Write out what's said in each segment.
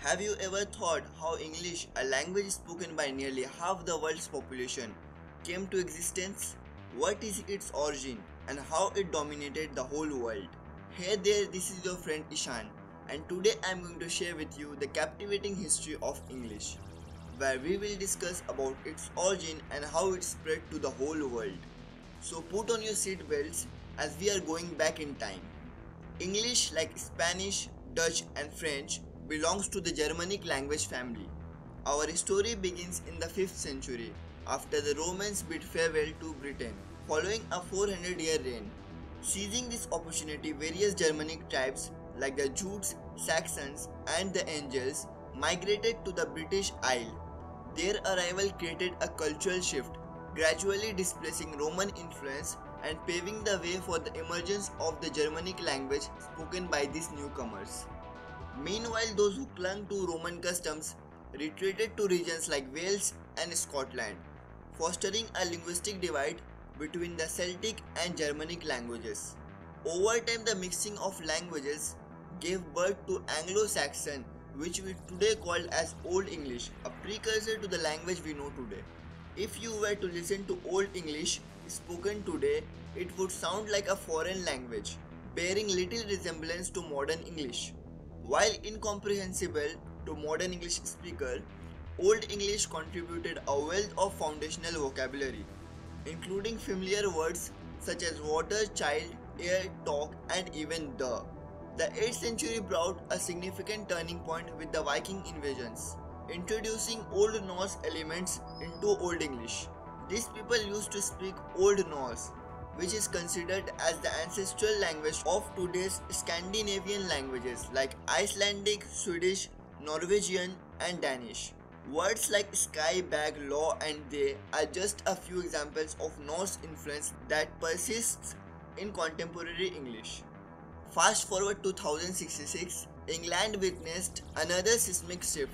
Have you ever thought how English, a language spoken by nearly half the world's population, came to existence? What is its origin and how it dominated the whole world? Hey there, this is your friend Ishan, and today I am going to share with you the captivating history of English, where we will discuss about its origin and how it spread to the whole world. So put on your seat belts as we are going back in time. English, like Spanish, Dutch and French, belongs to the Germanic language family. Our story begins in the 5th century after the Romans bid farewell to Britain following a 400-year reign. Seizing this opportunity, various Germanic tribes like the Jutes, Saxons and the Angles migrated to the British Isle. Their arrival created a cultural shift, gradually displacing Roman influence and paving the way for the emergence of the Germanic language spoken by these newcomers. Meanwhile, those who clung to Roman customs retreated to regions like Wales and Scotland, fostering a linguistic divide between the Celtic and Germanic languages. Over time, the mixing of languages gave birth to Anglo-Saxon, which we today call as Old English, a precursor to the language we know today. If you were to listen to Old English spoken today, it would sound like a foreign language, bearing little resemblance to modern English. While incomprehensible to modern English speaker, Old English contributed a wealth of foundational vocabulary, including familiar words such as water, child, air, talk, and even the. The 8th century brought a significant turning point with the Viking invasions, introducing Old Norse elements into Old English. These people used to speak Old Norse, which is considered as the ancestral language of today's Scandinavian languages like Icelandic, Swedish, Norwegian, and Danish. Words like sky, bag, law, and they are just a few examples of Norse influence that persists in contemporary English. Fast forward to 1066, England witnessed another seismic shift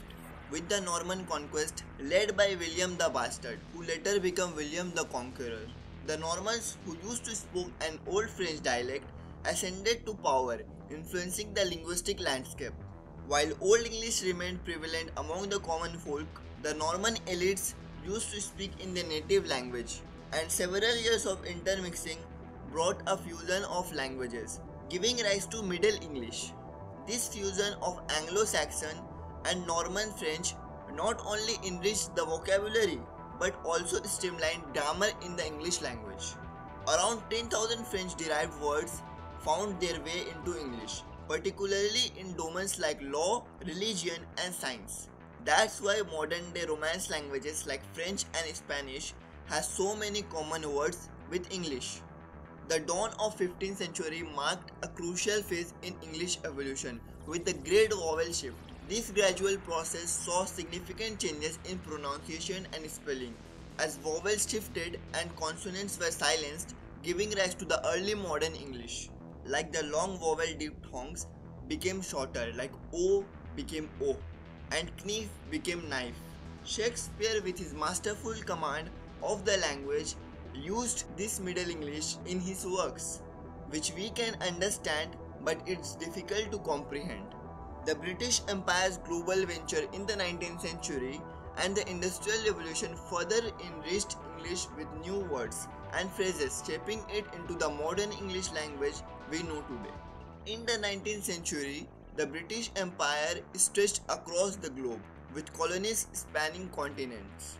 with the Norman conquest led by William the Bastard, who later became William the Conqueror. The Normans, who used to speak an old French dialect, ascended to power, influencing the linguistic landscape. While Old English remained prevalent among the common folk, the Norman elites used to speak in their native language, and several years of intermixing brought a fusion of languages, giving rise to Middle English. This fusion of Anglo-Saxon and Norman French not only enriched the vocabulary but also streamlined grammar in the English language. Around 10,000 French-derived words found their way into English, particularly in domains like law, religion, and science. That's why modern-day Romance languages like French and Spanish has so many common words with English. The dawn of 15th century marked a crucial phase in English evolution with the Great Vowel Shift. This gradual process saw significant changes in pronunciation and spelling, as vowels shifted and consonants were silenced, giving rise to the early modern English. Like the long vowel diphthongs became shorter, like O became O, and knife became knife. Shakespeare, with his masterful command of the language, used this Middle English in his works, which we can understand but it's difficult to comprehend. The British Empire's global venture in the 19th century and the Industrial Revolution further enriched English with new words and phrases, shaping it into the modern English language we know today. In the 19th century, the British Empire stretched across the globe, with colonies spanning continents.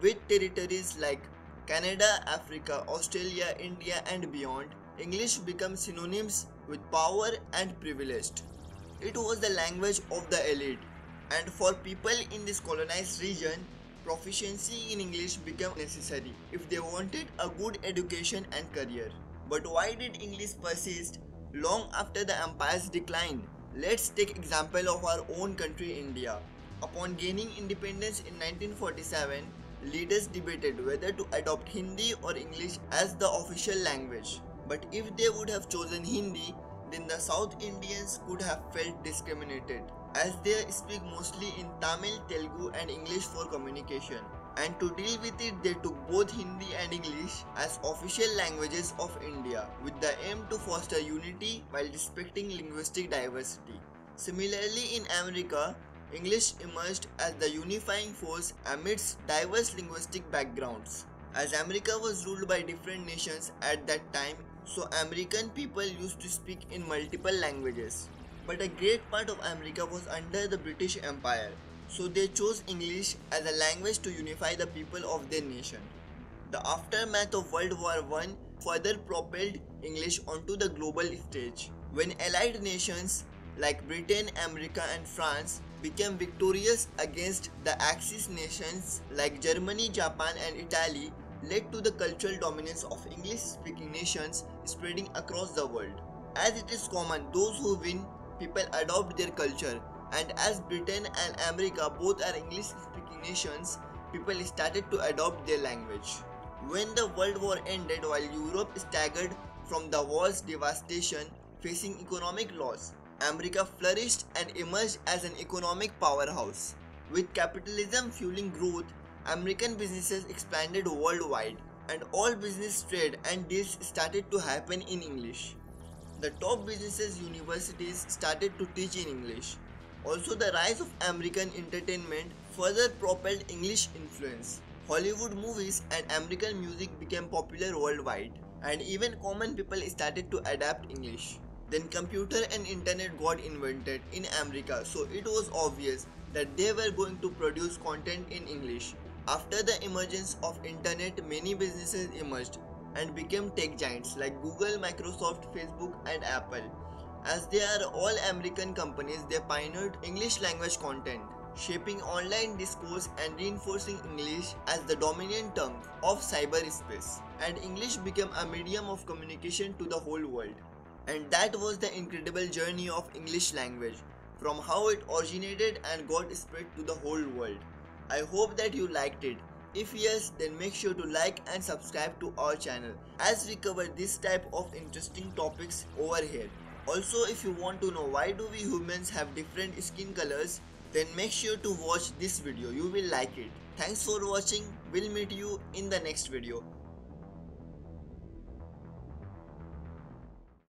With territories like Canada, Africa, Australia, India, and beyond, English became synonyms with power and privileged. It was the language of the elite, and for people in this colonized region, proficiency in English became necessary if they wanted a good education and career. But why did English persist long after the empire's decline? Let's take example of our own country, India. Upon gaining independence in 1947, leaders debated whether to adopt Hindi or English as the official language. But if they would have chosen Hindi, then the South Indians could have felt discriminated, as they speak mostly in Tamil, Telugu and English for communication. And to deal with it, they took both Hindi and English as official languages of India, with the aim to foster unity while respecting linguistic diversity. Similarly, in America, English emerged as the unifying force amidst diverse linguistic backgrounds. As America was ruled by different nations at that time, so American people used to speak in multiple languages. But a great part of America was under the British Empire, so they chose English as a language to unify the people of their nation. The aftermath of World War I further propelled English onto the global stage. When allied nations like Britain, America, and France became victorious against the Axis nations like Germany, Japan, and Italy, led to the cultural dominance of English-speaking nations spreading across the world. As it is common, those who win, people adopt their culture, and as Britain and America both are English-speaking nations, people started to adopt their language. When the World War ended while Europe staggered from the war's devastation, facing economic loss, America flourished and emerged as an economic powerhouse. With capitalism fueling growth, American businesses expanded worldwide, and all business trade and deals started to happen in English. The top businesses universities started to teach in English. Also, the rise of American entertainment further propelled English influence. Hollywood movies and American music became popular worldwide, and even common people started to adapt English. Then computer and internet got invented in America, so it was obvious that they were going to produce content in English. After the emergence of internet, many businesses emerged and became tech giants like Google, Microsoft, Facebook, and Apple. As they are all American companies, they pioneered English language content, shaping online discourse and reinforcing English as the dominant tongue of cyberspace. And English became a medium of communication to the whole world. And that was the incredible journey of English language, from how it originated and got spread to the whole world. I hope that you liked it. If yes, then make sure to like and subscribe to our channel as we cover this type of interesting topics over here. Also, if you want to know why do we humans have different skin colors, then make sure to watch this video, you will like it. Thanks for watching, we'll meet you in the next video.